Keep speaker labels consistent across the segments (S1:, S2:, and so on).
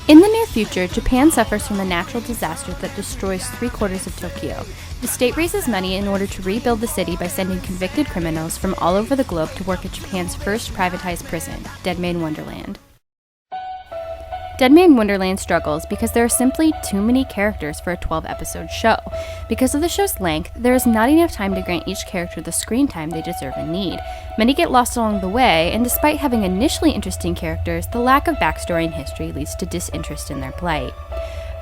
S1: In the near future, Japan suffers from a natural disaster that destroys 3/4 of Tokyo. The state raises money in order to rebuild the city by sending convicted criminals from all over the globe to work at Japan's first privatized prison, Deadman Wonderland. Deadman Wonderland struggles because there are simply too many characters for a 12-episode show. Because of the show's length, there is not enough time to grant each character the screen time they deserve and need. Many get lost along the way, and despite having initially interesting characters, the lack of backstory and history leads to disinterest in their plight.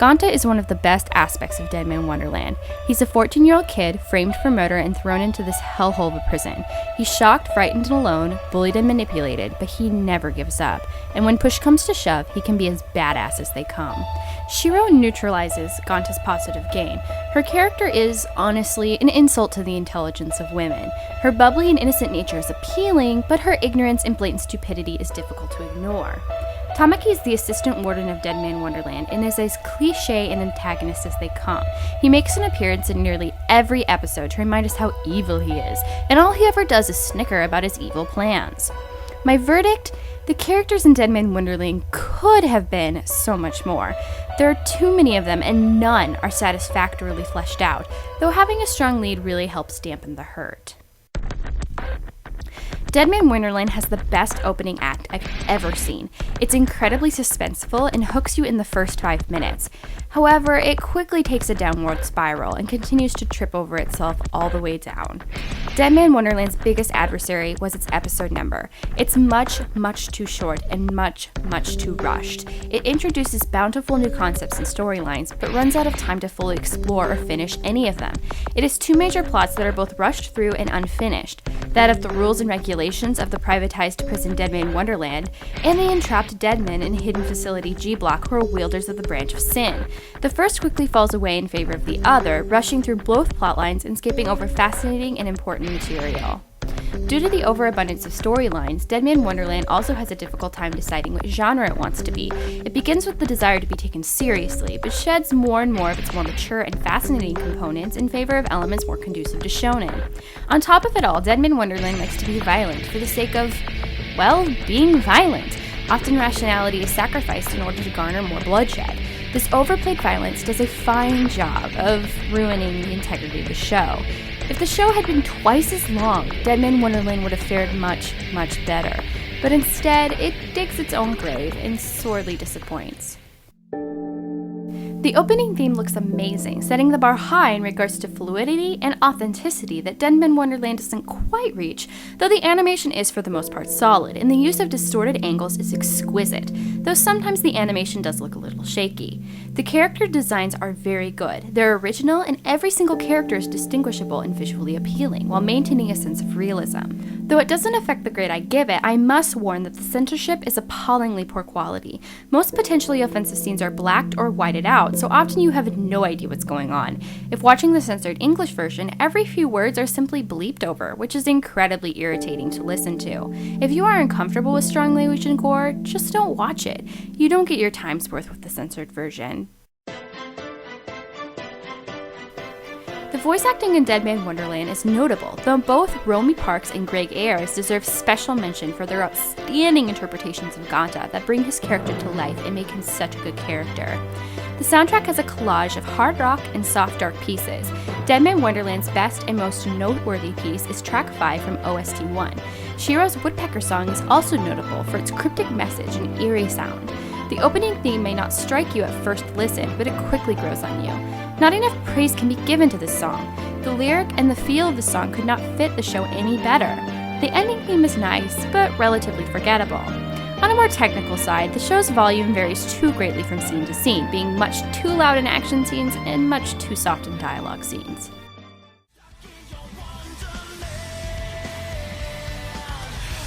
S1: Ganta is one of the best aspects of Deadman Wonderland. He's a 14-year-old kid framed for murder and thrown into this hellhole of a prison. He's shocked, frightened, and alone, bullied and manipulated, but he never gives up. And when push comes to shove, he can be as badass as they come. Shiro neutralizes Ganta's positive gain. Her character is, honestly, an insult to the intelligence of women. Her bubbly and innocent nature is appealing, but her ignorance and blatant stupidity is difficult to ignore. Tamaki is the assistant warden of Deadman Wonderland and is as cliché an antagonist as they come. He makes an appearance in nearly every episode to remind us how evil he is, and all he ever does is snicker about his evil plans. My verdict? The characters in Deadman Wonderland could have been so much more. There are too many of them, and none are satisfactorily fleshed out, though having a strong lead really helps dampen the hurt. Deadman Wonderland has the best opening act I've ever seen. It's incredibly suspenseful and hooks you in the first 5 minutes. However, it quickly takes a downward spiral and continues to trip over itself all the way down. Deadman Wonderland's biggest adversary was its episode number. It's much too short and much too rushed. It introduces bountiful new concepts and storylines, but runs out of time to fully explore or finish any of them. It has 2 major plots that are both rushed through and unfinished: that of the rules and regulations of the privatized prison Deadman Wonderland, and the entrapped deadmen in hidden facility G Block who are wielders of the branch of sin. The first quickly falls away in favor of the other, rushing through both plotlines and skipping over fascinating and important material. Due to the overabundance of storylines, Deadman Wonderland also has a difficult time deciding what genre it wants to be. It begins with the desire to be taken seriously, but sheds more and more of its more mature and fascinating components in favor of elements more conducive to shonen. On top of it all, Deadman Wonderland likes to be violent for the sake of, well, being violent. Often rationality is sacrificed in order to garner more bloodshed. This overplayed violence does a fine job of ruining the integrity of the show. If the show had been twice as long, Deadman Wonderland would have fared much better. But instead, it digs its own grave and sorely disappoints. The opening theme looks amazing, setting the bar high in regards to fluidity and authenticity that Deadman Wonderland doesn't quite reach, though the animation is for the most part solid, and the use of distorted angles is exquisite, though sometimes the animation does look a little shaky. The character designs are very good. They're original, and every single character is distinguishable and visually appealing, while maintaining a sense of realism. Though it doesn't affect the grade I give it, I must warn that the censorship is appallingly poor quality. Most potentially offensive scenes are blacked or whited out, so often you have no idea what's going on. If watching the censored English version, every few words are simply bleeped over, which is incredibly irritating to listen to. If you are uncomfortable with strong language and gore, just don't watch it. You don't get your time's worth with the censored version. The voice acting in Deadman Wonderland is notable, though both Romy Parks and Greg Ayres deserve special mention for their outstanding interpretations of Ganta that bring his character to life and make him such a good character. The soundtrack has a collage of hard rock and soft dark pieces. Deadman Wonderland's best and most noteworthy piece is track 5 from OST 1. Shiro's Woodpecker song is also notable for its cryptic message and eerie sound. The opening theme may not strike you at first listen, but it quickly grows on you. Not enough praise can be given to this song. The lyric and the feel of the song could not fit the show any better. The ending theme is nice, but relatively forgettable. On a more technical side, the show's volume varies too greatly from scene to scene, being much too loud in action scenes and much too soft in dialogue scenes.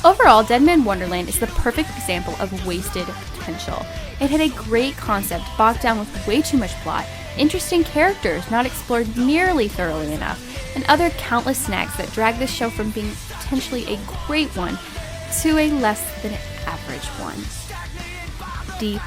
S1: Overall, Deadman Wonderland is the perfect example of wasted potential. It had a great concept bogged down with way too much plot, interesting characters not explored nearly thoroughly enough, and other countless snags that drag this show from being potentially a great one to a less than average one. D+.